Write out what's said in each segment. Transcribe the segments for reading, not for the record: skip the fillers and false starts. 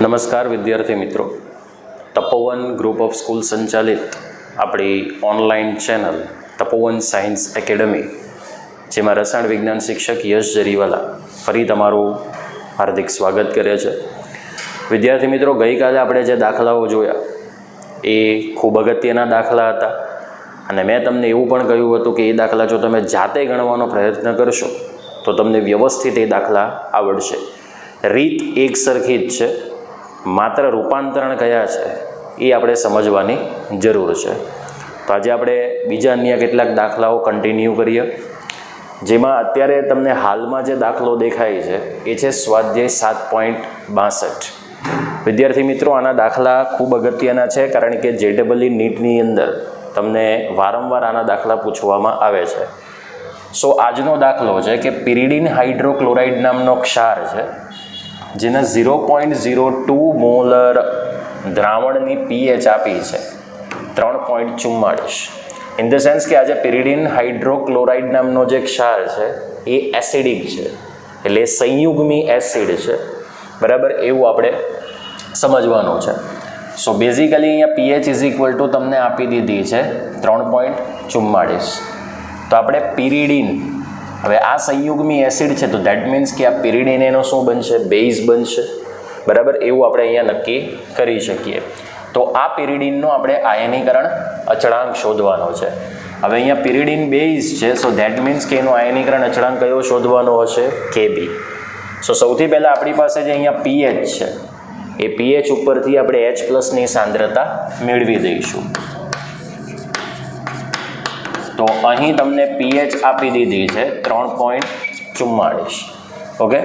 નમસ્કાર વિદ્યાર્થી મિત્રો, તપોવન ગ્રુપ ઓફ સ્કૂલ સંચાલિત આપણી ઓનલાઈન ચેનલ તપોવન સાયન્સ એકેડમી, જેમાં રસાયણ વિજ્ઞાન શિક્ષક યશ જરીવાલા ફરી તમારું હાર્દિક સ્વાગત કરે છે. વિદ્યાર્થી મિત્રો, ગઈકાલે આપણે જે દાખલાઓ જોયા એ ખૂબ અગત્યના દાખલા હતા અને મેં તમને એવું પણ કહ્યું હતું કે એ દાખલા જો તમે જાતે ગણવાનો પ્રયત્ન કરશો તો તમને વ્યવસ્થિત એ દાખલા આવડશે. રીત એક સરખી જ છે, માત્ર રૂપાંતરણ કયા છે એ આપણે સમજવાની જરૂર છે. તો આજે આપણે બીજા અન્ય કેટલાક દાખલાઓ કન્ટિન્યુ કરીએ, જેમાં અત્યારે તમને હાલમાં જે દાખલો દેખાય છે એ છે સ્વાધ્યાય 7.62. વિદ્યાર્થી મિત્રો, આના દાખલા ખૂબ અગત્યના છે કારણ કે JEE નીટની અંદર તમને વારંવાર આના દાખલા પૂછવામાં આવે છે. સો આજનો દાખલો છે કે પિરિડીન હાઇડ્રોક્લોરાઇડ નામનો ક્ષાર છે, જેને 0.02 મોલર દ્રાવણની pH આપી છે 3.44. ઇન ધ સેન્સ કે આજે પિરિડીન હાઇડ્રોક્લોરાઇડ નામનો જે ક્ષાર છે એ એસિડિક છે, એટલે સંયુગ્મી એસિડ છે, બરાબર? એવું આપણે સમજવાનું છે. સો બેઝિકલી અહીંયા pH ઇઝ ઇક્વલ ટુ તમને આપી દીધી છે 3.44. તો આપણે પિરિડીન, હવે આ સંયુગ્મી એસિડ છે તો દેટ મીન્સ કે આ પિરિડીન એનો શું બનશે? બેઝ બનશે, બરાબર? એવું આપણે અહીંયા નક્કી કરી શકીએ. તો આ પિરિડીનનો આપણે આયનીકરણ અચળાંક શોધવાનો છે. હવે અહીંયા પિરિડીન બેઝ છે, સો દેટ મીન્સ કે એનો આયનીકરણ અચળાંક કયો શોધવાનો હશે? Kb. સો સૌથી પહેલાં આપણી પાસે જે અહીંયા pH છે એ pH ઉપરથી આપણે H+ ની સાંદ્રતા મેળવી દઈશું. તો અહીં તમને pH આપી દીધી છે 3.44. ઓકે,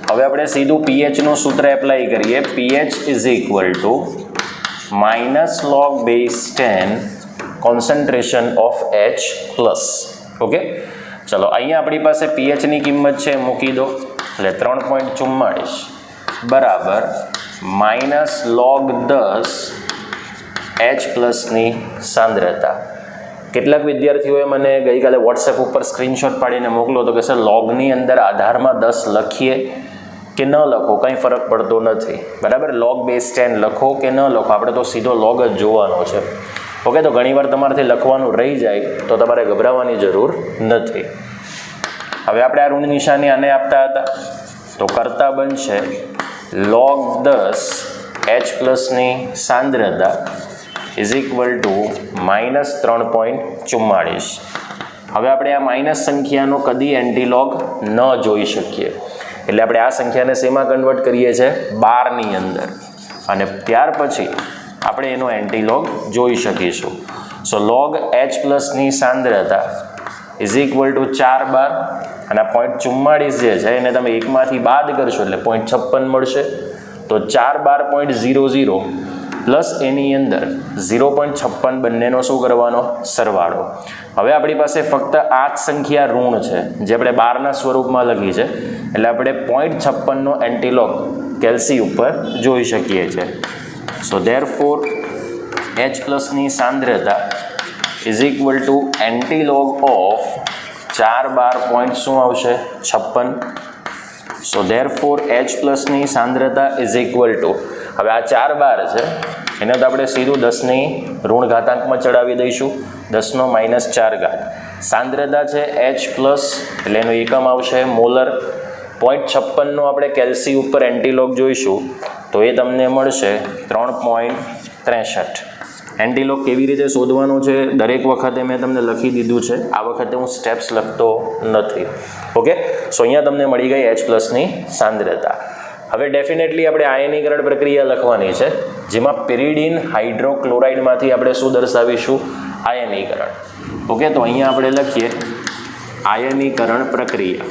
હવે આપણે સીધું pHનું સૂત્ર એપ્લાય કરીએ. pH is equal to -log base 10 concentration of H+. Okay, ચલો અહીંયા આપણી પાસે pHની કિંમત છે, મૂકી દો. એટલે 3.44 બરાબર -log 10 H+ ની સાંદ્રતા. કેટલાક વિદ્યાર્થીઓએ મને ગઈકાલે વોટ્સએપ ઉપર સ્ક્રીનશોટ પાડીને મોકલો તો કે સર લોગની અંદર આધારમાં 10 લખીએ કે ન લખો કંઈ ફરક પડતો નથી, બરાબર? log base 10 લખો કે ન લખો, આપણે તો સીધો લોગ જ જોવાનો છે. ઓકે, તો ઘણીવાર તમારાથી લખવાનું રહી જાય તો તમારે ગભરાવાની જરૂર નથી. હવે આપણે આ ઋણ નિશાની આને આપતા હતા તો કરતા બનશે log 10 H+ ની સાંદ્રતા ઇઝ ઇક્વલ ટુ -3.44. હવે આપણે આ માઇનસ સંખ્યાનો કદી એન્ટીલોગ ન જોઈ શકીએ, એટલે આપણે આ સંખ્યાને શેમાં કન્વર્ટ કરીએ છીએ? 12 ની અંદર, અને ત્યાર પછી આપણે એનો એન્ટીલોગ જોઈ શકીશું. સો log H+ ની સાંદ્રતા ઇઝ ઇક્વલ ટુ 4 અને આ 0.44 જે છે એને તમે એકમાંથી બાદ કરશો એટલે 0.56 મળશે. તો 4 પ્લસ એની અંદર 0.56 બંનેનો શું કરવાનો? સરવાળો. હવે આપણી પાસે ફક્ત આ જ સંખ્યા ઋણ છે જે આપણે 12ના સ્વરૂપમાં લખી છે, એટલે આપણે 0.56નો એન્ટીલોગ કેલ્સી ઉપર જોઈ શકીએ છીએ. સો ધેરફોર H+ ની સાંદ્રતા is equal two antilog of 4 શું આવશે? 56. સો ધેરફોર H+ ની સાંદ્રતા ઇઝ ઇક્વલ ટુ, હવે આ 4 છે એને તો આપણે સીધું 10ની ઋણ ઘાતાંકમાં ચડાવી દઈશું, 10 - 4 સાંદ્રતા છે H+, એટલે એનું એકમ આવશે મોલર. 0.56નો આપણે કેલ્સી ઉપર એન્ટીલોગ જોઈશું તો એ તમને મળશે 3.63. એન્ટીલોગ કેવી રીતે શોધવાનો છે દરેક વખતે મેં તમને લખી દીધું છે, આ વખતે હું સ્ટેપ્સ લખતો નથી. ઓકે, સો અહીંયા તમને મળી ગઈ H+ ની સાંદ્રતા. હવે ડેફિનેટલી આપણે આયનીકરણ પ્રક્રિયા લખવાની છે, જેમાં પિરિડીન હાઇડ્રોક્લોરાઇડમાંથી આપણે શું દર્શાવીશું? આયનીકરણ. ઓકે, તો અહીંયા આપણે લખીએ આયનીકરણ પ્રક્રિયા.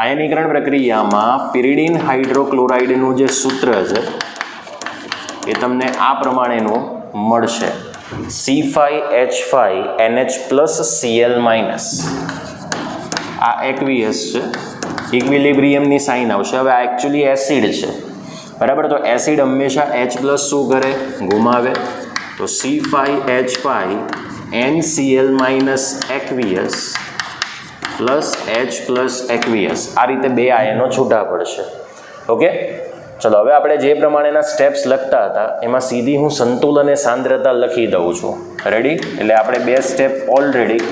આયનીકરણ પ્રક્રિયામાં પિરિડીન હાઇડ્રોક્લોરાઇડનું જે સૂત્ર છે એ તમને આ પ્રમાણેનું મળશે: C5H5NH+Cl-. આ એક્વિયસ છે, ઇક્વિલિબ્રિયમની સાઇન આવશે. હવે આ એકચ્યુઅલી એસિડ છે, બરાબર? તો એસિડ હંમેશા H+ શું કરે? ગુમાવે. તો C5H5NCl- aqueous plus H plus aqueous, આ રીતે બે આયનો છૂટા પડશે. ઓકે, ચલો હવે આપણે જે પ્રમાણેના સ્ટેપ્સ લખતા હતા એમાં સીધી હું સંતુલન અને સાંદ્રતા લખી દઉં છું. રેડી? એટલે આપણે બે સ્ટેપ ઓલરેડી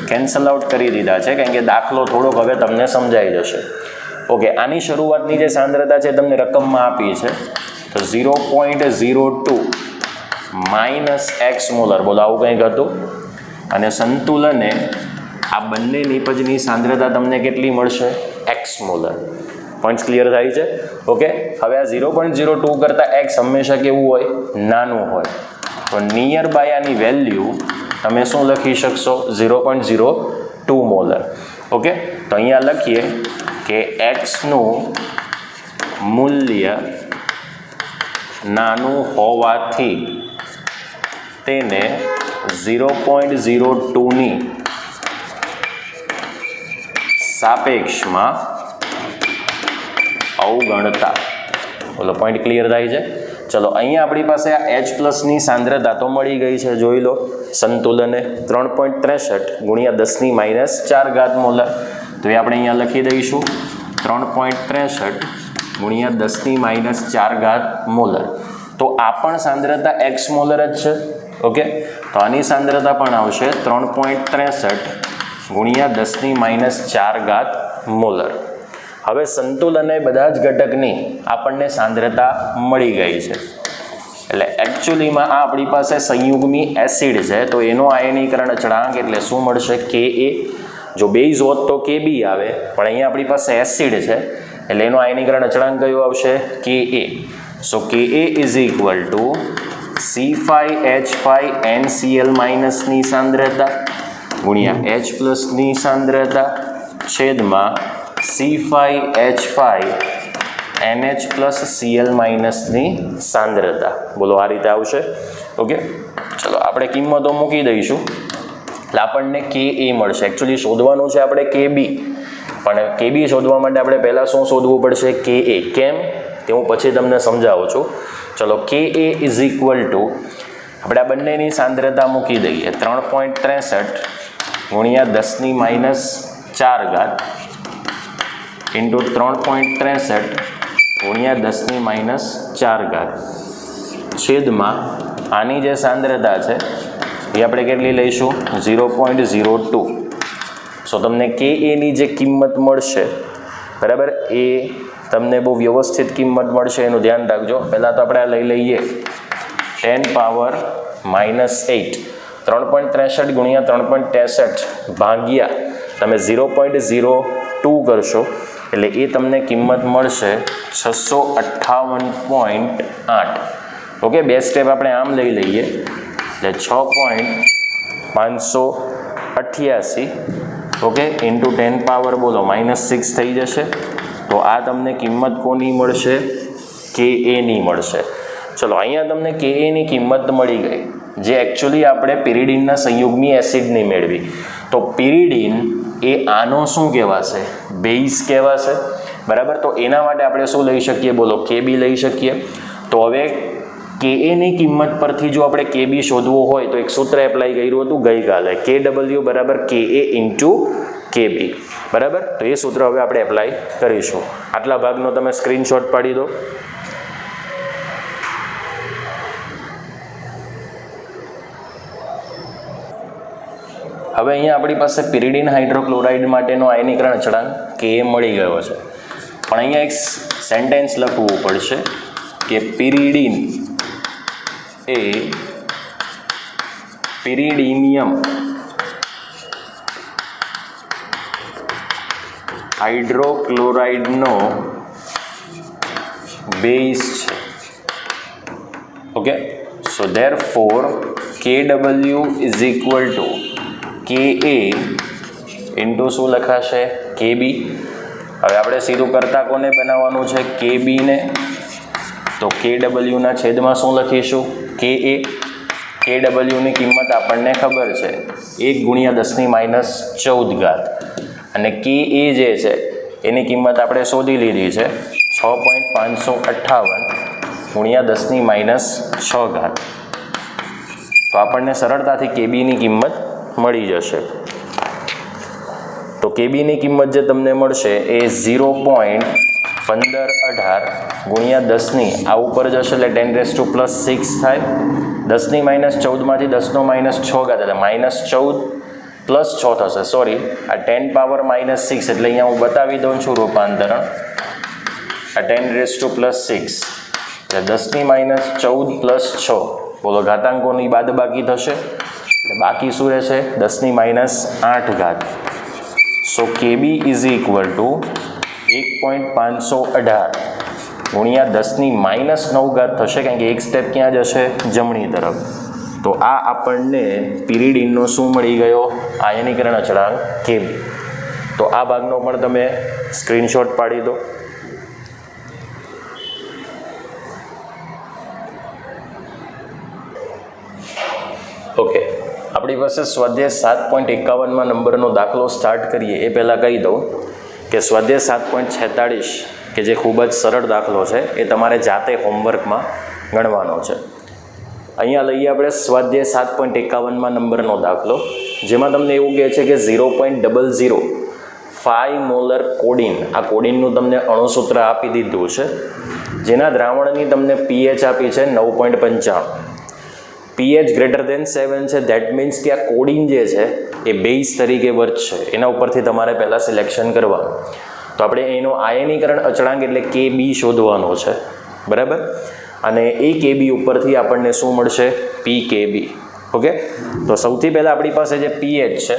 કેન્સલ આઉટ કરી દીધા છે, કારણ કે દાખલો થોડોક હવે તમને સમજાઈ જશે. ઓકે, આની શરૂઆતની જે સાંદ્રતા છે તમને રકમમાં આપી છે, તો 0.02 માઇનસ એક્સ મોલર, બોલો આવું કંઈક હતું. અને સંતુલને આ બંને નિપજની સાંદ્રતા તમને કેટલી મળશે? X molar. પોઈન્ટ્સ ક્લિયર થાય છે? ઓકે, હવે આ 0.02 કરતાં એક્સ હંમેશા કેવું હોય? નાનું હોય. તો નિયર બાય આની વેલ્યુ તમે શું લખી શકશો? 0.02 મોલર. ઓકે, તો અહીંયા લખીએ કે એક્સનું મૂલ્ય નાનું હોવાથી તેને 0.02ની સાપેક્ષમાં અવગણતા. બોલો, પોઈન્ટ ક્લિયર થાય છે? ચલો, અહીંયા આપણી પાસે આ H પ્લસની સાંદ્રતા તો મળી ગઈ છે, જોઈ લો. સંતુલને 3.63 ગુણ્યા 10⁻⁴ મોલર, તો એ આપણે અહીંયા લખી દઈશું 3.63 ગુણ્યા 10⁻⁴ મોલર. તો આ પણ સાંદ્રતા એક્સ મોલર જ છે. ઓકે, તો આની સાંદ્રતા પણ આવશે 3.63 ગુણ્યા 10⁻⁴ મોલર. હવે સંતુલને બધા જ ઘટકની આપણને સાંદ્રતા મળી ગઈ છે. એટલે એકચ્યુઅલીમાં આ આપણી પાસે સંયુગ્મી એસિડ છે, તો એનો આયનીકરણ અચળાંક એટલે શું મળશે? Ka. જો બેઝ હોત તો Kb આવે, પણ અહીંયા આપણી પાસે એસિડ છે એટલે એનો આયનીકરણ અચળાંક કયો આવશે? Ka. So Ka is equal two C5H5NCl માઇનસની સાંદ્રતા ગુણ્યા H પ્લસની સાંદ્રતા છેદમાં C5H5NH પ્લસ Cl માઇનસની સાંદ્રતા. બોલો, આ રીતે આવશે. ઓકે, ચલો આપણે કિંમતો મૂકી દઈશું એટલે આપણને Ka મળશે. એકચ્યુઅલી શોધવાનું છે આપણે Kb, પણ Kb શોધવા માટે આપણે પહેલાં શું શોધવું પડશે? Ka. કેમ તે હું પછી તમને સમજાવું છું. ચલો, Ka ઇઝ ઇક્વલ ટુ આપણે આ બંનેની સાંદ્રતા મૂકી દઈએ 3.63 ગુણ્યા 10⁻⁴ ઇન્ટુ 3.63 ગુણ્યા 10⁻⁴ છેદમાં આની જે સાંદ્રતા છે એ આપણે કેટલી લઈશું? 0.02. સો તમને Kaની જે કિંમત મળશે, બરાબર, એ તમને બહુ વ્યવસ્થિત કિંમત મળશે, એનું ધ્યાન રાખજો. પહેલાં તો આપણે આ લઈ લઈએ 10⁻⁻8 3.63 ગુણ્યા 3.63 ભાગ્યા તમે 0.02 કરશો એટલે એ તમને કિંમત મળશે 658.8. ઓકે, બે સ્ટેપ આપણે આમ લઈ લઈએ એટલે 6.588 ઓકે ઇન્ટુ 10 પાવર બોલો -6 થઈ જશે. તો આ તમને કિંમત કોની મળશે? Kaની મળશે. ચલો, અહીંયા તમને Kaની કિંમત મળી ગઈ, જે એકચ્યુઅલી આપણે પિરિડીનના સંયુગ્મી એસિડની મેળવી. તો પિરિડીન એ આનો શું કહેવાશે? બેઝ કહેવાશે, બરાબર. તો એના માટે આપણે શું લઈ શકીએ? બોલો, Kb લઈ શકીએ. તો હવે Kaની કિંમત પરથી જો આપણે Kb શોધવું હોય તો એક સૂત્ર એપ્લાય કર્યું હતું ગઈકાલે, Kw બરાબર Ka ઇન્ટુ Kb, બરાબર. તો એ સૂત્ર હવે આપણે એપ્લાય કરીશું. આટલા ભાગનો તમે સ્ક્રીનશોટ પાડી દો. હવે અહીંયા આપણી પાસે પિરિડીન હાઇડ્રોક્લોરાઇડ માટેનો આયનીકરણ અચળાંક Ka મળી ગયો છે, પણ અહીંયા એક સેન્ટેન્સ લખવું પડશે કે પિરિડીન એ પિરિડીનિયમ હાઇડ્રોક્લોરાઇડનો બેઝ છે. Okay, so therefore Kw is equal two Ka into શું લખાશે? Kb. હવે આપણે સીધું કરતા કોને બનાવવાનું છે? Kb ને. તો Kw ના છેદમાં શું લખીશું? Ka. Kw ની કિંમત આપણને ખબર છે 1 ગુણ્યા 10⁻14, અને Ka જે છે એની કિંમત આપણે શોધી લીધી છે 6.558 ગુણ્યા 10⁻6. તો આપણને સરળતાથી Kbની કિંમત મળી જશે. તો કેબીની કિંમત જે તમને મળશે એ 0.1518 ગુણ્યા 10ની આ ઉપર જશે એટલે 10⁻6 થાય. 10ની -14માંથી 10નો -6 ઘાત એટલે -14 + 6 થશે. સોરી, આ 10 પાવર -6 એટલે અહીંયા હું બતાવી દઉં છું રૂપાંતરણ. આ 10⁻6 એટલે 10ની -14 + 6 બોલો ઘાતાંકોની બાદબાકી થશે એટલે બાકી શું રહેશે 10ની -8 ઘાત. સો કેબી ઇઝ ઇક્વલ ટુ 1.518 ગુણ્યા 10ની -9 ઘાત થશે, કારણ કે એક સ્ટેપ ક્યાં જશે જમણી તરફ. તો આ આપણને પિરિડિનનો શું મળી ગયો આયનીકરણ અચળાંક કેબી. તો આ ભાગનો પણ તમે સ્ક્રીનશોટ પાડી દો. ઓકે, આપણી પાસે સ્વાધ્યાય 7.51માં નંબરનો દાખલો સ્ટાર્ટ કરીએ એ પહેલાં કહી દઉં કે સ્વાધ્યાય 7.46 કે જે ખૂબ જ સરળ દાખલો છે એ તમારે જાતે હોમવર્કમાં ગણવાનો છે. અહીંયા લઈએ આપણે સ્વાધ્યાય 7.51માં નંબરનો દાખલો, જેમાં તમને એવું કહે છે કે 0.005 મોલર કોડિન, આ કોડિનનું તમને અણુસૂત્ર આપી દીધું છે, જેના દ્રાવણની તમને પીએચ આપી છે 9.95. પીએચ ગ્રેટર દેન 7 છે, ધેટ મીન્સ કે આ કોડિન જે છે એ બેઝ તરીકે વર્તશે. એના ઉપરથી તમારે પહેલાં સિલેક્શન કરવાનું. તો આપણે એનો આયનીકરણ અચળાંક એટલે કેબી શોધવાનો છે, બરાબર. અને એ કેબી ઉપરથી આપણને શું મળશે પી કેબી. ઓકે, તો સૌથી પહેલાં આપણી પાસે જે પીએચ છે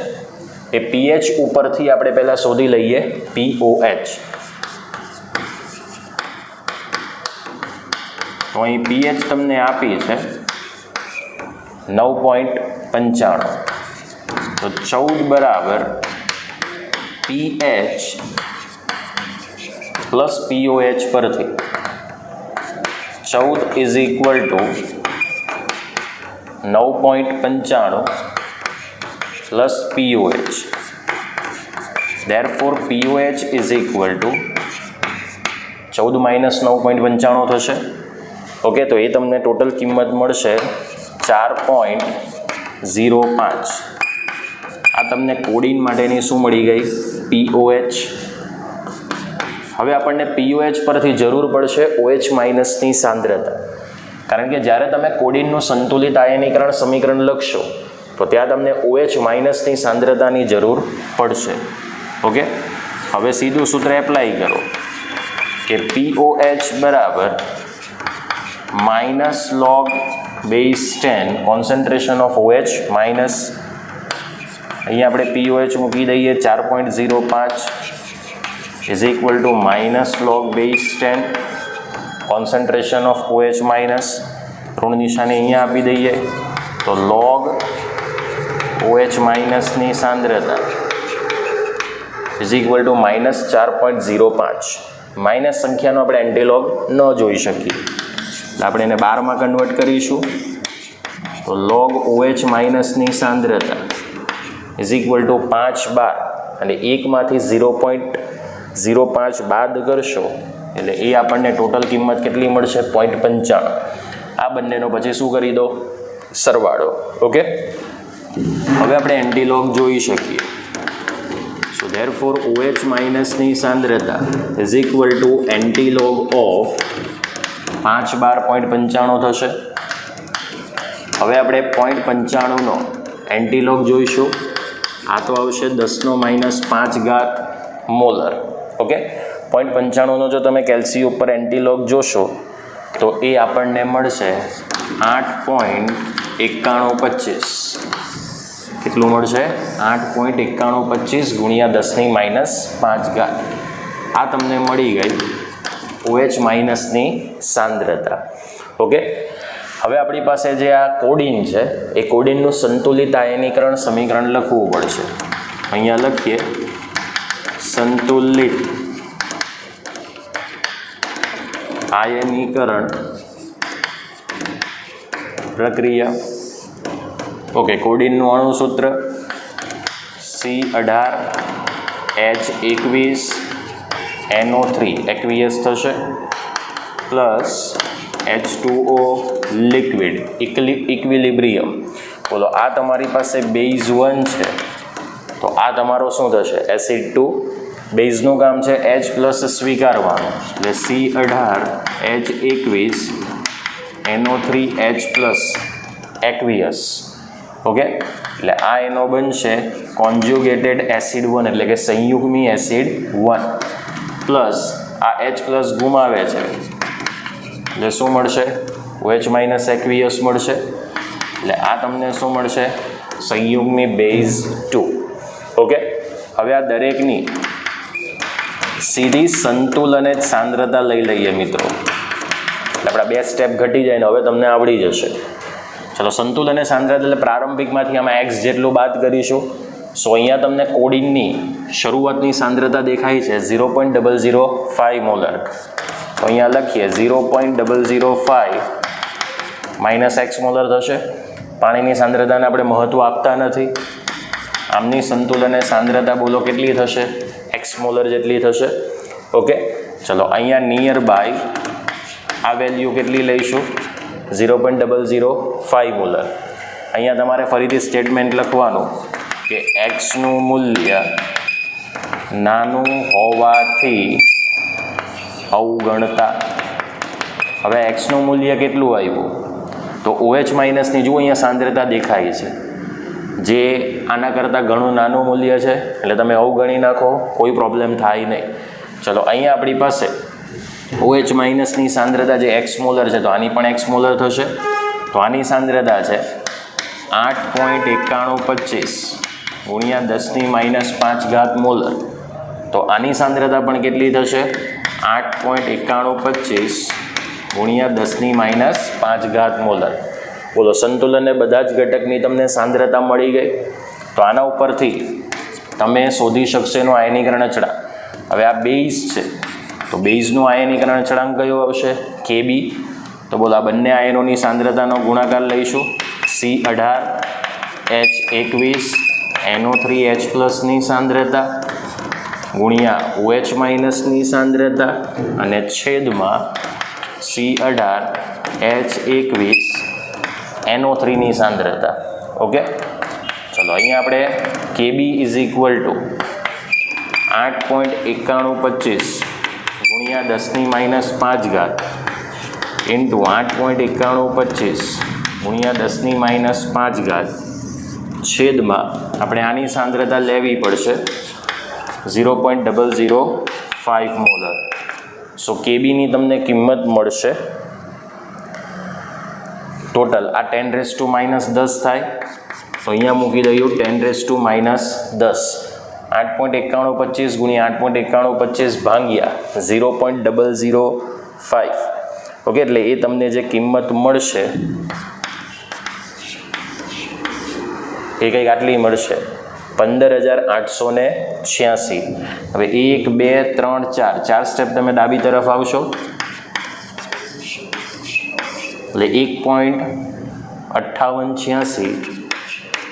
એ પીએચ ઉપરથી આપણે પહેલાં શોધી લઈએ પીઓએચ. તો અહીં પીએચ તમને આપી છે 9.95. તો 14 બરાબર પીએચ પ્લસ પીઓએચ પરથી 14 is equal two 9.95 plus pOH. Therefore pOH is equal two 14 minus 9.95 થશે. ઓકે, તો એ તમને ટોટલ કિંમત મળશે 4.05. આ તમને કોડિન માટેની શું મળી ગઈ પીઓએચ. હવે આપણને પીઓએચ પરથી જરૂર પડશે ઓએચ માઇનસની સાંદ્રતા, કારણ કે જ્યારે તમે કોડિનનું સંતુલિત આયનીકરણ સમીકરણ લખશો તો ત્યાં તમને ઓએચ માઇનસની સાંદ્રતાની જરૂર પડશે. ઓકે, હવે સીધું સૂત્ર એપ્લાય કરો કે પીઓએચ બરાબર minus log base 10 concentration of OH minus, અહીંયા આપણે પીઓએચ મૂકી દઈએ 4.05 is equal two minus log base 10 concentration of OH minus, ઋણ નિશાની અહીંયા આપી દઈએ તો log OH માઇનસની સાંદ્રતા is equal two minus 4.05. Minus સંખ્યાનો આપણે એન્ટીલોગ ન જોઈ શકીએ, આપણે એને 12માં કન્વર્ટ કરીશું. તો log OH માઇનસની સાંદ્રતા ઇઝ ઇક્વલ ટુ 5/12 અને 1માંથી 0.05 બાદ કરશો એટલે એ આપણને ટોટલ કિંમત કેટલી મળશે 0.95. આ બંનેનો પછી શું કરી દો સરવાળો. ઓકે, હવે આપણે એન્ટીલોગ જોઈ શકીએ. સો ધેરફોર OH માઇનસની સાંદ્રતા is equal two antilog of 5/12.95 થશે. હવે આપણે 0.95નો એન્ટીલોગ જોઈશું. આ તો આવશે 10⁻5 મોલર. ઓકે, 0.95નો જો તમે કેલ્સી ઉપર એન્ટીલોગ જોશો તો એ આપણને મળશે 8.9125. કેટલું મળશે 8.9125 ગુણ્યા 10⁻5. આ તમને મળી ગઈ OH માઇનસની સાંદ્રતા. ઓકે, હવે આપણી પાસે જે આ કોડિન છે એ કોડિનનું સંતુલિત આયનીકરણ સમીકરણ લખવું પડશે. અહીંયા લખીએ સંતુલિત આયનીકરણ પ્રક્રિયા. ઓકે, કોડિનનું અણુસૂત્ર C18H21 NO3 aqueous થશે પ્લસ H2O લિક્વિડ ઇક્વિલિબ્રિયમ. બોલો આ તમારી પાસે બેઝ 1 છે તો આ તમારો શું થશે એસિડ 2 બેઝનું કામ છે H પ્લસ સ્વીકારવાનું એટલે C18H21 NO3H plus aqueous okay એટલે આ એનો બનશે કોન્જ્યુગેટેડ એસિડ 1 એટલે કે સંયુગ્મી એસિડ 1 પ્લસ આ H પ્લસ ગુમાવે છે એટલે શું મળશે OH માઇનસ એક્વિયસ મળશે એટલે આ તમને શું મળશે સંયુગ્મી બેઝ 2 ઓકે હવે આ દરેકની સીધી સંતુલનિત સાંદ્રતા લઈ લઈએ મિત્રો એટલે આપણા 2 સ્ટેપ ઘટી જાય ને હવે તમને આવડી જશે ચલો સંતુલન સાંદ્રતા એટલે પ્રારંભિકમાંથી આમાં x જેટલું બાદ કરીશું સો અહીંયા તમને કોડિનની શરૂઆતની સાંદ્રતા દેખાય છે 0.005 મોલર તો અહીંયા લખીએ 0.005 માઇનસ x મોલર થશે પાણીની સાંદ્રતાને આપણે મહત્વ આપતા નથી આમની સંતુલન સાંદ્રતા બોલો કેટલી થશે x મોલર જેટલી થશે ઓકે ચલો અહીંયા નિયર બાય આ વેલ્યુ કેટલી લઈશું 0.005 મોલર અહીંયા તમારે ફરીથી સ્ટેટમેન્ટ લખવાનું કે એક્સનું મૂલ્ય નાનું હોવાથી અવગણતા હવે એક્સનું મૂલ્ય કેટલું આવ્યું તો OH માઇનસની જુઓ અહીંયા સાંદ્રતા દેખાય છે જે આના કરતાં ઘણું નાનું મૂલ્ય છે એટલે તમે અવગણી નાખો કોઈ પ્રોબ્લેમ થાય નહીં ચલો અહીંયા આપણી પાસે OH માઇનસની સાંદ્રતા જે x મોલર છે તો આની પણ x મોલર થશે તો આની સાંદ્રતા છે 8.9125 ગુણ્યા 10⁻5 મોલર તો આની સાંદ્રતા પણ કેટલી થશે 8.9125 ગુણ્યા 10⁻5 મોલર બોલો સંતુલનને બધા જ ઘટકની તમને સાંદ્રતા મળી ગઈ તો આના ઉપરથી તમે શોધી શકશો એનું આયનીકરણ અચળાંક હવે આ બેઝ છે તો બેઝનું આયનીકરણ અચળાંક કયો આવશે Kb તો બોલો આ બંને આયનોની સાંદ્રતાનો ગુણાકાર લઈશું C18H21 NO3H પ્લસની સાંદ્રતા ગુણ્યા OH માઇનસની સાંદ્રતા અને છેદમાં C18H21 NO3ની સાંદ્રતા ઓકે ચલો અહીંયા આપણે Kb ઇઝ ઇક્વલ ટુ 8.9125 ગુણ્યા 10⁻5 ઇન્ટુ 8.9125 ગુણ્યા 10⁻5 છેદમાં આપણે આની સાંદ્રતા લેવી પડશે 0.005 મોલર સો કેબીની તમને કિંમત મળશે ટોટલ આ 10⁻−10 થાય તો અહીંયા મૂકી દઉં 10⁻−10 8.9125 ગુણ્યા 8.9125 ભાગ્યા 0.005 ઓકે એટલે એ તમને જે કિંમત મળશે એ કંઈક આટલી મળશે 15,886 હવે 1 2 3 4 ચાર સ્ટેપ તમે ડાબી તરફ આવશો એટલે 1.5886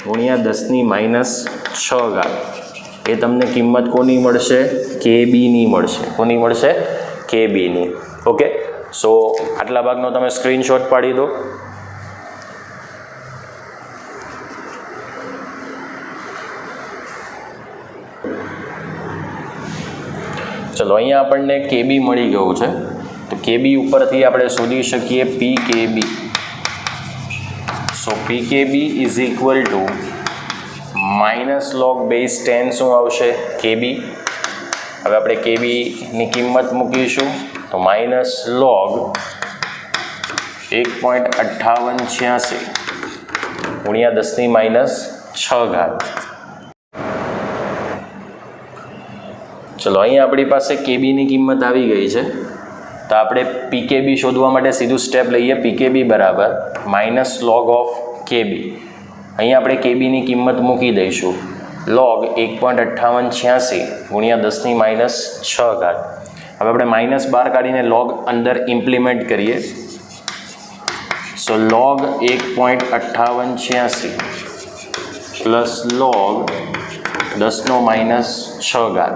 ગુણ્યા 10⁻6 એ તમને કિંમત કોની મળશે કેબીની મળશે કોની મળશે કેબીની ઓકે સો આટલા ભાગનો તમે સ્ક્રીનશોટ પાડી દો ચલો અહીંયા આપણને કેબી મળી ગયું છે તો કેબી ઉપરથી આપણે શોધી શકીએ PKB so PKB is equal to -log base 10 શું આવશે કેબી હવે આપણે કેબીની કિંમત મૂકીશું તો -log 1.5886 ગુણ્યા 10⁻6 ચલો અહીંયા આપણી પાસે કેબીની કિંમત આવી ગઈ છે તો આપણે પીકેબી શોધવા માટે સીધું સ્ટેપ લઈએ પીકેબી બરાબર -log ઓફ કેબી અહીંયા આપણે કેબીની કિંમત મૂકી દઈશું log 1.5886 ગુણ્યા 10⁻6 હવે આપણે માઇનસ બાર કાઢીને log અંદર ઇમ્પ્લિમેન્ટ કરીએ સો log 1.5886 પ્લસ log 10⁻6 આ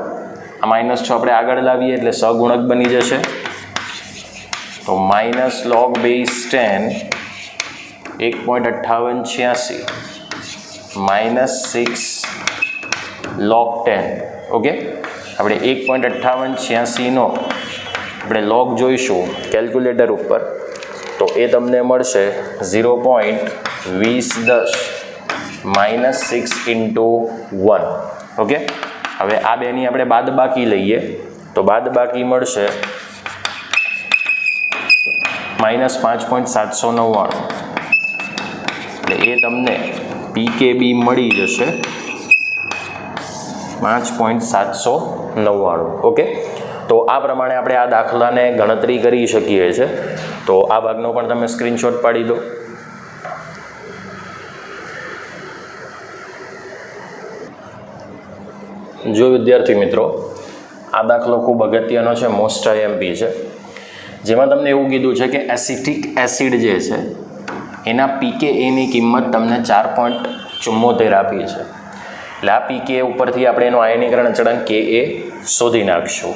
-6 આપણે આગળ લાવીએ એટલે સગુણક બની જશે તો -log બેઝ 10 1.5886 -6 log 10. ઓકે, આપણે 1.5886નો આપણે લોગ જોઈશું કેલ્ક્યુલેટર ઉપર, તો એ તમને મળશે 0.2010 -6 × 1. ઓકે, હવે આ બેની આપણે બાદ બાકી લઈએ તો બાદ બાકી મળશે -5.799, એટલે એ તમને PKB મળી જશે 5.799. ઓકે, તો આ પ્રમાણે આપણે આ દાખલાને ગણતરી કરી શકીએ છીએ. તો આ ભાગનો પણ તમે સ્ક્રીનશોટ પાડી દો. જો વિદ્યાર્થી મિત્રો, આ દાખલો ખૂબ અગત્યનો છે, મોસ્ટ IMP છે, જેમાં તમને એવું કીધું છે કે એસિટિક એસિડ જે છે એના pKaની કિંમત તમને 4.74 આપી છે. એટલે આ pKa ઉપરથી આપણે એનું આયનીકરણ અચળાંક Ka શોધી નાખશું.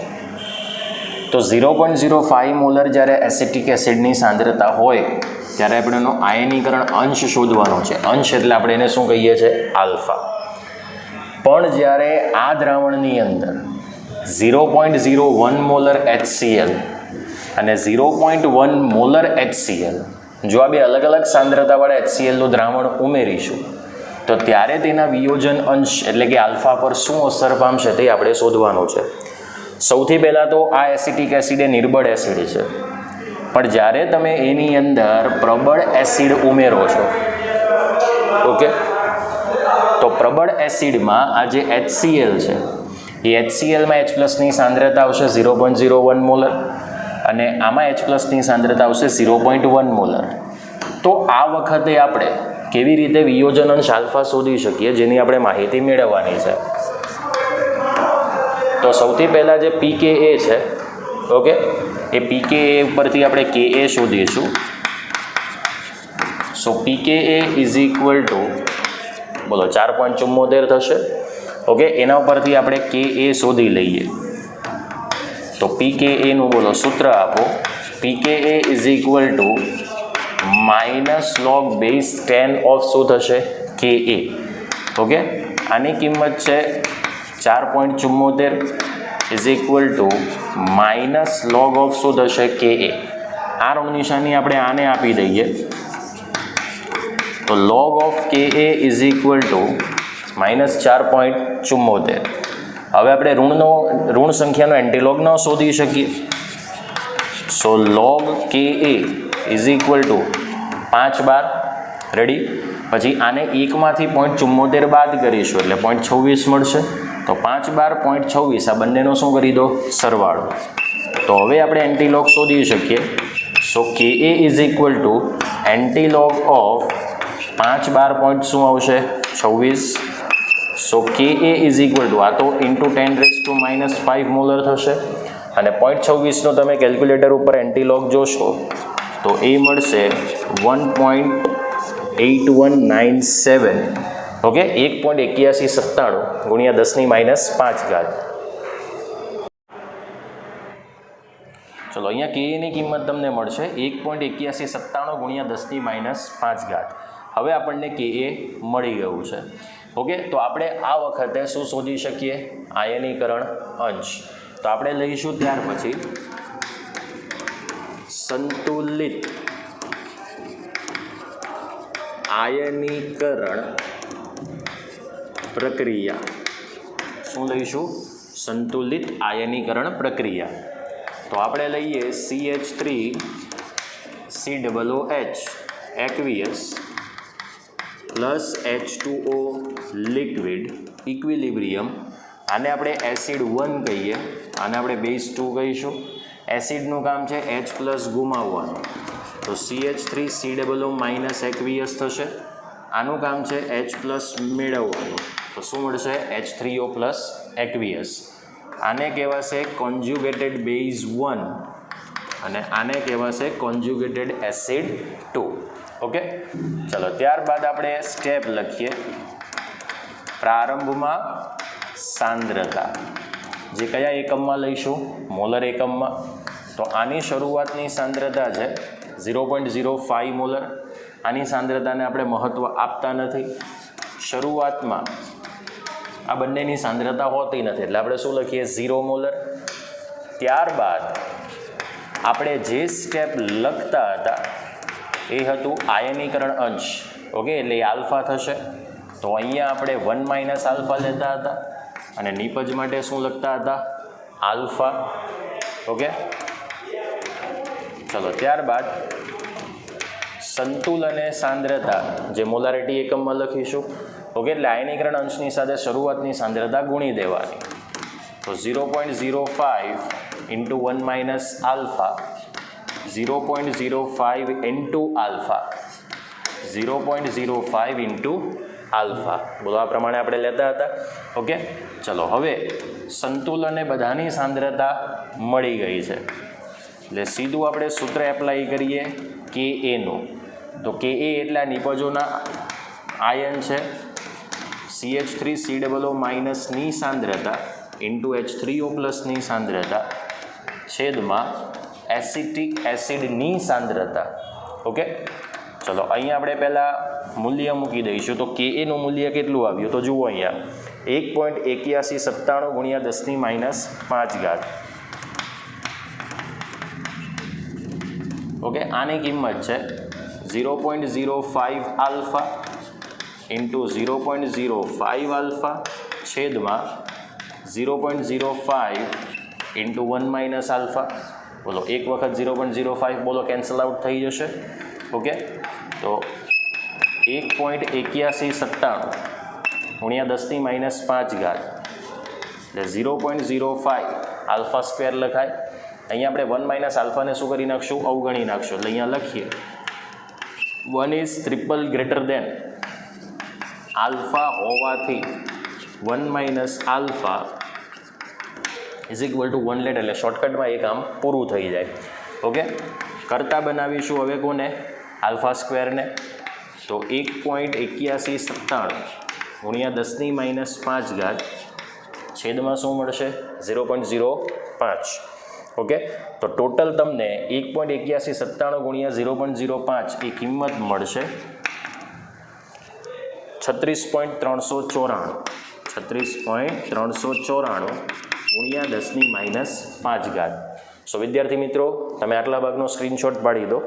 તો 0.05 મોલર જ્યારે એસિટિક એસિડની સાંદ્રતા હોય ત્યારે આપણે એનો આયનીકરણ અંશ શોધવાનો છે. અંશ એટલે આપણે એને શું કહીએ છીએ? આલ્ફા. પણ જ્યારે આ દ્રાવણની અંદર 0.01 મોલર HCl અને 0.1 મોલર HCl, જો આ બે અલગ અલગ સાંદ્રતાવાળા HClનું દ્રાવણ ઉમેરીશું તો ત્યારે તેના વિયોજન અંશ એટલે કે આલ્ફા પર શું અસર પામશે તે આપણે શોધવાનું છે. સૌથી પહેલાં તો આ એસિટિક એસિડ એ નિર્બળ એસિડ છે, પણ જ્યારે તમે એની અંદર પ્રબળ એસિડ ઉમેરો છો, ઓકે, તો પ્રબળ એસિડમાં આ જે HCl છે એ HClમાં H+ની સાંદ્રતા આવશે 0.01 મોલર અને આમાં H+ની સાંદ્રતા આવશે 0.1 મોલર. તો આ વખતે આપણે કેવી રીતે વિયોજન અંશ આલ્ફા શોધી શકીએ જેની આપણે માહિતી મેળવવાની છે. તો સૌથી પહેલાં જે pKa છે, ઓકે, એ pKa ઉપરથી આપણે Ka શોધીશું. સો pKa ઇઝ ઇક્વલ ટુ બોલો 4.74 થશે. ઓકે, એના ઉપરથી આપણે Ka શોધી લઈએ. તો pKaનું બોલો સૂત્ર આપો. pKa is equal to -log base 10 of શું થશે? Ka. ઓકે, આની કિંમત છે 4.74 is equal to -log of શું થશે? Ka. આ ઋણ નિશાની આપણે આને આપી દઈએ તો log of Ka is equal two -4.74. હવે આપણે ઋણ સંખ્યાનો એન્ટીલોગ ન શોધી શકીએ. સો log Ka is equal two 5/12. Ready? પછી આને 1માંથી 0.74 બાદ કરીશું એટલે 0.26 મળશે. તો 5/12 0.26 આ બંનેનો શું કરી દો? સરવાળો. તો હવે આપણે એન્ટીલોગ શોધી શકીએ. સો Ka is equal two antilog of 5/12 શું આવશે? 26. સો Ka ઇઝ ઇક્વલ ટુ આ તો ઇન્ટુ 10⁻⁻5 મોલર થશે અને 0.26નો તમે કેલ્ક્યુલેટર ઉપર એન્ટીલોગ જોશો તો એ મળશે 1.8197. ઓકે, 1.8197 ગુણ્યા 10⁻5. ચલો, અહીંયા Ka ની કિંમત તમને મળશે 1.8197 ગુણ્યા 10⁻5. હવે આપણને Ka મળી ગયું છે. ઓકે, તો આપણે આ વખતે શું શોધી શકીએ? આયનીકરણ અંશ. તો આપણે લઈશું ત્યાર પછી સંતુલિત આયનીકરણ પ્રક્રિયા. શું લઈશું? સંતુલિત આયનીકરણ પ્રક્રિયા. તો આપણે લઈએ CH3COOH aqueous plus H2O liquid equilibrium. આને આપણે એસિડ 1 કહીએ, આને આપણે બેઝ 2 કહીશું. એસિડનું કામ છે H+ ગુમાવવાનું, તો CH3COO aqueous થશે. આનું કામ છે H+ મેળવવાનું, તો શું મળશે? H3O aqueous. આને કહેવાશે કોન્જ્યુગેટેડ બેઝ 1 અને આને કહેવાશે કોન્જ્યુગેટેડ એસિડ 2. ઓકે, ચલો ત્યારબાદ આપણે સ્ટેપ લખીએ. પ્રારંભમાં સાંદ્રતા જે કયા એકમમાં લઈશું? મોલર એકમમાં. તો આની શરૂઆતની સાંદ્રતા છે 0.05 મોલર. આની સાંદ્રતાને આપણે મહત્ત્વ આપતા નથી. શરૂઆતમાં આ બંનેની સાંદ્રતા હોતી નથી એટલે આપણે શું લખીએ 0 મોલર. ત્યારબાદ આપણે જે સ્ટેપ લખતા હતા એ હતું આયનીકરણ અંશ. ઓકે, એટલે એ આલ્ફા થશે. તો અહીંયા આપણે 1 માઇનસ આલ્ફા લેતા હતા અને નિપજ માટે શું લખતા હતા? આલ્ફા. ઓકે, ચલો ત્યારબાદ સંતુલન સાંદ્રતા જે મોલારિટી એકમમાં લખીશું. ઓકે, એટલે આયનીકરણ અંશની સાથે શરૂઆતની સાંદ્રતા ગુણી દેવાની. તો 0.05 into 1 minus alpha, 0.05 into alpha, 0.05 into alpha. બોલો, આ પ્રમાણે આપણે લેતા હતા. ઓકે, ચલો હવે સંતુલને બધાની સાંદ્રતા મળી ગઈ છે એટલે સીધું આપણે સૂત્ર એપ્લાય કરીએ કે એનું. તો કે એ એટલા નિપજોના આયન છે CH3COO માઇનસની સાંદ્રતા ઇન્ટુ H3O પ્લસની સાંદ્રતા છેદમાં એસિટિક એસિડની સાંદ્રતા. ઓકે, ચલો અહીંયા આપણે પહેલાં મૂલ્ય મૂકી દઈશું. તો કે એનું મૂલ્ય કેટલું આવ્યું? તો જુઓ અહીંયા 1.8197 ગુણ્યા 10⁻5. ઓકે, આની કિંમત છે 0.05 આલ્ફા ઇન્ટુ 0.05 આલ્ફા છેદમાં 0.05 ઇન્ટુ 1 માઇનસ આલ્ફા. બોલો, એક વખત 0.05 બોલો કેન્સલ આઉટ થઈ જશે. ઓકે, તો 1.8197 ગુણ્યા 10⁻5 એટલે 0.05 આલ્ફા સ્ક્વેર લખાય. અહીંયા આપણે 1 માઇનસ આલ્ફાને શું કરી નાખશું? અવગણી નાખશું. એટલે અહીંયા લખીએ 1 is triple greater than alpha હોવાથી 1 minus alpha is equal two 1 letter. એટલે શોર્ટકટમાં એ કામ પૂરું થઈ જાય. ઓકે, કરતા બનાવીશું હવે કોને? આલ્ફા સ્ક્વેરને. તો 1.8197 ગુણ્યા 10⁻5 છેદમાં શું મળશે? 0.05. ઓકે, તો ટોટલ તમને 1.8197 ગુણ્યા 0.05 એ કિંમત મળશે 36.394. 36.394 ગુણ્યા 10⁻5. સો વિદ્યાર્થી મિત્રો, તમે આટલા ભાગનો સ્ક્રીનશોટ પાડી દો.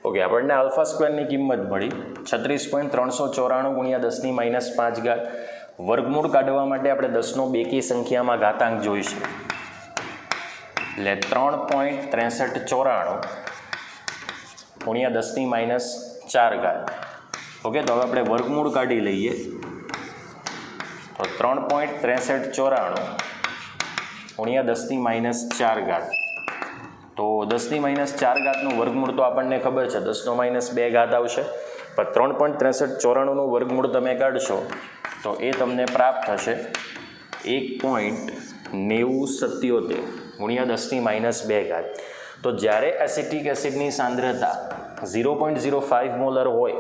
ઓકે, આપણને આલ્ફા સ્ક્વેરની કિંમત મળી 36.394 ગુણ્યા 10⁻5. વર્ગમૂળ કાઢવા માટે આપણે 10નો બેકી સંખ્યામાં ઘાતાંક જોઈશું. એટલે 3.6394 ગુણ્યા 10⁻4. ઓકે, તો હવે આપણે વર્ગમૂળ કાઢી લઈએ. તો 3.6394 ગુણ્યા 10⁻4. તો 10⁻4નું વર્ગમૂળ તો આપણને ખબર છે 10⁻2 આવશે. પણ 3.6394નું વર્ગમૂળ તમે કાઢશો તો એ તમને પ્રાપ્ત થશે 1.9077 ગુણ્યા 10⁻2. તો જ્યારે એસિટિક એસિડની સાંદ્રતા 0.05 મોલર હોય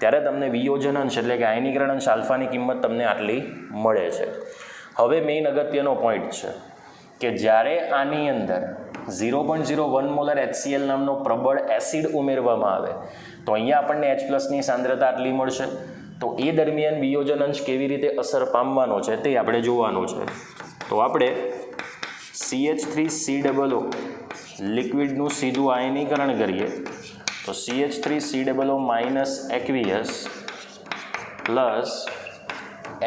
ત્યારે તમને વિયોજન અંશ એટલે કે આયનીકરણ અંશ આલ્ફાની કિંમત તમને આટલી મળે છે. હવે મેઇન અગત્યનો પોઈન્ટ છે કે જ્યારે આની અંદર 0.01 મોલર HCl નામનો પ્રબળ એસિડ ઉમેરવામાં આવે તો અહીંયા આપણને H+ની સાંદ્રતા આટલી મળશે. તો એ દરમિયાન વિયોજન અંશ કેવી રીતે અસર પામવાનો છે તે આપણે જોવાનું છે. તો આપણે CH3COO લિક્વિડનું સીધું આયનીકરણ કરીએ તો CH3COO minus aqueous plus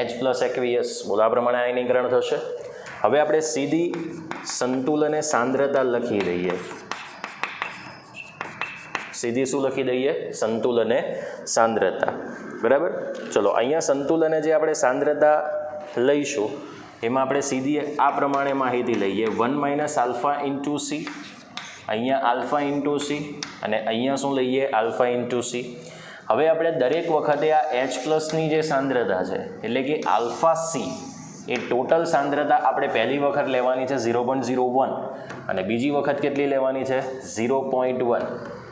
H+ aqueous. બોલો, આ પ્રમાણે આયનીકરણ થશે. હવે આપણે સીધી સંતુલને સાંદ્રતા લખી દઈએ. સીધી શું લખી દઈએ? સંતુલને સાંદ્રતા. બરાબર, ચલો અહીંયા સંતુલને જે આપણે સાંદ્રતા લઈશું એમાં આપણે સીધી આ પ્રમાણે માહિતી લઈએ 1 માઇનસ આલ્ફા ઇન્ટુ સી. અહીંયા આલ્ફા ઇન્ટુ સી અને અહીંયા શું લઈએ? Alpha into C. હવે આપણે દરેક વખતે આ H+ની જે સાંદ્રતા છે એટલે કે આલ્ફા સી એ ટોટલ સાંદ્રતા આપણે પહેલી વખત લેવાની છે 0.01 અને બીજી વખત કેટલી લેવાની છે? 0.1.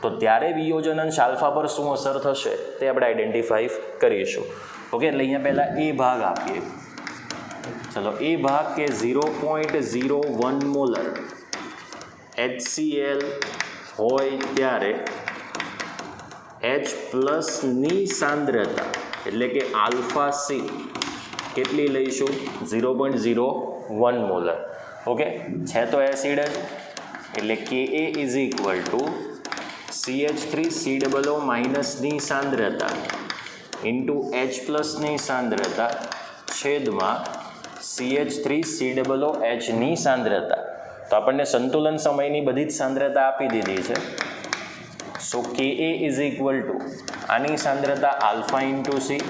તો ત્યારે વિયોજન અંશ આલ્ફા પર શું અસર થશે તે આપણે આઈડેન્ટિફાઈ કરીશું. ઓકે, એટલે અહીંયા પહેલાં એ ભાગ આપીએ. ચલો, એ ભાગ કે 0.01 મોલર HCl હોય ત્યારે એચ પ્લસની સાંદ્રતા એટલે કે આલ્ફા સી કેટલી લઈશું? 0.01 મોલર. ઓકે, છે તો એસિડ જ, એટલે કે A is equal two CH3COO માઇનસની સાંદ્રતા ઇન્ટુ એચ પ્લસની સાંદ્રતા છેદમાં CH3COOHની સાંદ્રતા. તો આપણને સંતુલન સમયની બધી જ સાંદ્રતા આપી દીધી છે. સો K A is equal two આની સાંદ્રતા આલ્ફા ઇન્ટુ સી,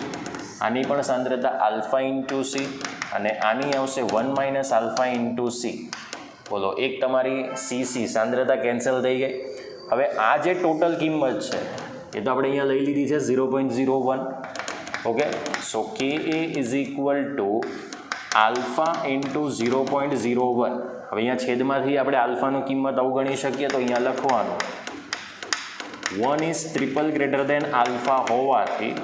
આની પણ સાંદ્રતા આલ્ફા ઇન્ટુ સી, અને આની આવશે 1 માઇનસ આલ્ફા ઇન્ટુ સી. બોલો, એક તમારી સી સાંદ્રતા કેન્સલ થઈ ગઈ. હવે આ જે ટોટલ કિંમત છે એ તો આપણે અહીંયા લઈ લીધી છે 0.01. Okay, so K A is equal to alpha into 0.01. હવે અહીંયા છેદમાંથી આપણે આલ્ફાનું કિંમત અવગણી શકીએ તો અહીંયા લખવાનું 1 is triple greater than alpha હોવાથી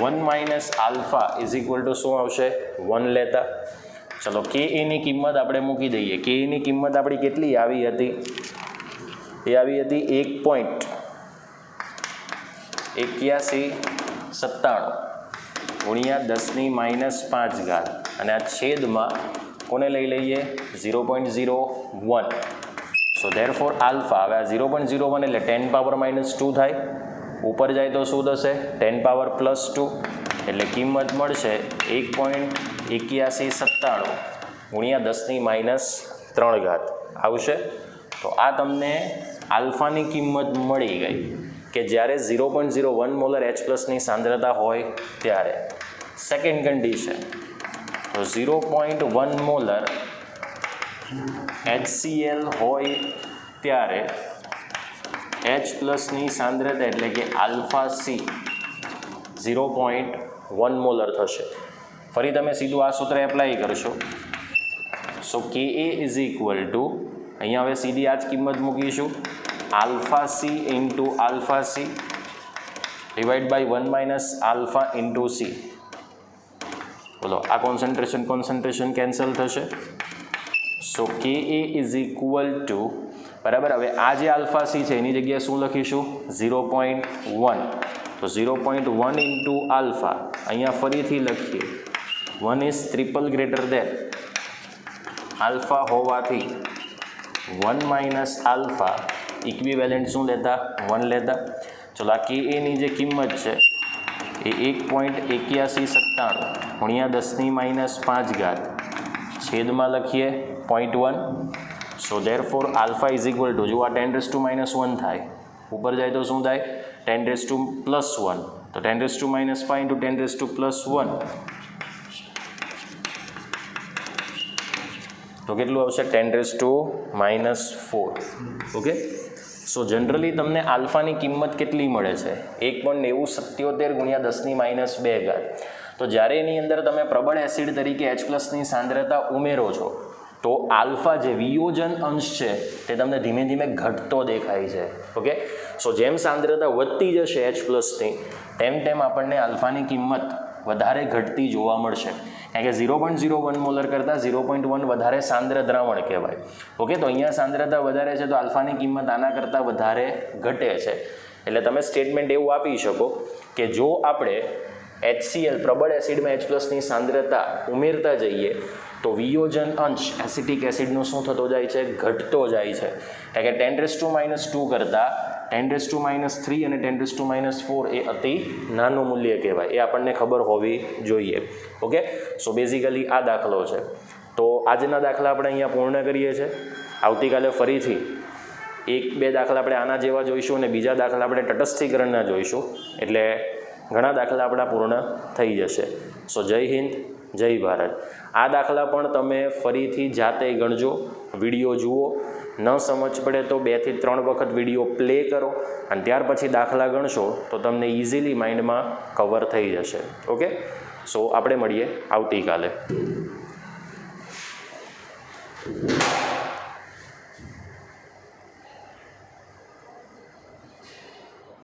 1 minus alpha is equal two શું આવશે? 1 લેતા. ચલો, કે એની કિંમત આપણે મૂકી દઈએ. કે એની કિંમત આપણી કેટલી આવી હતી? એ આવી હતી 1.8197 ગુણ્યા 10⁻⁵ અને આ છેદમાં કોને લઈ લઈએ? 0.01. સો ધેરફોર આલ્ફા, હવે આ 0.01 એટલે 10 પાવર -2 થાય. ઉપર જાય તો શું થશે? 10 પાવર +2 એટલે કિંમત મળશે 1.8197 ગુણ્યા 10⁻³ આવશે. તો આ તમને આલ્ફાની કિંમત મળી ગઈ કે જ્યારે 0.01 મોલર એચ પ્લસની સાંદ્રતા હોય ત્યારે. સેકન્ડ કન્ડિશન, તો 0.1 મોલર HCl હોય ત્યારે એચ પ્લસની સાંદ્રતા એટલે કે આલ્ફા સી 0.1 મોલર થશે. ફરી તમે સીધું આ સૂત્ર એપ્લાય કરશો. સો K A is equal two, અહીંયા હવે સીધી આ જ કિંમત મૂકીશું, alpha C into alpha C divide by 1 minus alpha into C. બોલો, આ કોન્સન્ટ્રેશન કેન્સલ થશે. સો K A is equal two, બરાબર, હવે આ જે આલ્ફા સી છે એની જગ્યાએ શું લખીશું? 0.1. તો 0.1 ઇન્ટુ આલ્ફા, અહીંયા ફરીથી લખીએ 1 is triple greater than alpha હોવાથી 1 માઇનસ આલ્ફા ઇક્વિવેલન્ટ શું લેતા? 1 લેતા. ચલો, આ કે એની જે કિંમત છે એ 1.8197 ગુણ્યા 10⁻⁵ છેદમાં લખીએ 0.1. So therefore alpha is equal to, જો આ 10⁻⁻1 થાય, ઉપર જાય તો શું થાય? 10⁻+1. તો 10⁻⁵ ઇન્ટુ 10⁻+1 તો કેટલું આવશે? 10⁻⁻4. ઓકે, સો જનરલી તમને આલ્ફાની કિંમત કેટલી મળે છે? 1.9077 ગુણ્યા 10⁻². તો જ્યારે એની અંદર તમે પ્રબળ એસિડ તરીકે એચ પ્લસની સાંદ્રતા ઉમેરો છો તો આલ્ફા જે વિયોજન અંશ છે તે તમને ધીમે ધીમે ઘટતો દેખાય છે. ઓકે, સો જેમ સાંદ્રતા વધતી જશે એચ પ્લસની તેમ આપણને આલ્ફાની કિંમત વધારે ઘટતી જોવા મળશે. કારણ કે 0.01 મોલર કરતાં 0.1 વધારે સાંદ્ર દ્રાવણ કહેવાય. ઓકે, તો અહીંયા સાંદ્રતા વધારે છે તો આલ્ફાની કિંમત આના કરતાં વધારે ઘટે છે. એટલે તમે સ્ટેટમેન્ટ એવું આપી શકો કે જો આપણે HCl પ્રબળ એસિડમાં H પ્લસની સાંદ્રતા ઉમેરતા જઈએ તો વિયોજન અંશ એસિટિક એસિડનો શું થતો જાય છે? ઘટતો જાય છે. કારણ કે 10⁻² કરતાં 10⁻³ અને 10⁻⁴ એ અતિ નાનું મૂલ્ય કહેવાય. એ આપણને ખબર હોવી જોઈએ. ઓકે, સો બેઝિકલી આ દાખલો છે. તો આજના દાખલા આપણે અહીંયા પૂર્ણ કરીએ છીએ. આવતીકાલે ફરીથી 1-2 દાખલા આપણે આના જેવા જોઈશું અને બીજા દાખલા આપણે તટસ્થીકરણના જોઈશું. એટલે ઘણા દાખલા આપણા પૂર્ણ થઈ જશે. સો જય હિન્દ, જય ભારત. આ દાખલા પણ તમે ફરીથી જાતે ગણજો, વિડીયો જુઓ. ન સમજ પડે તો 2 થી 3 વખત વિડીયો પ્લે કરો અને ત્યાર પછી દાખલા ગણશો તો તમને ઇઝીલી માઇન્ડમાં કવર થઈ જશે. ઓકે, સો આપણે મળીએ આવતીકાલે.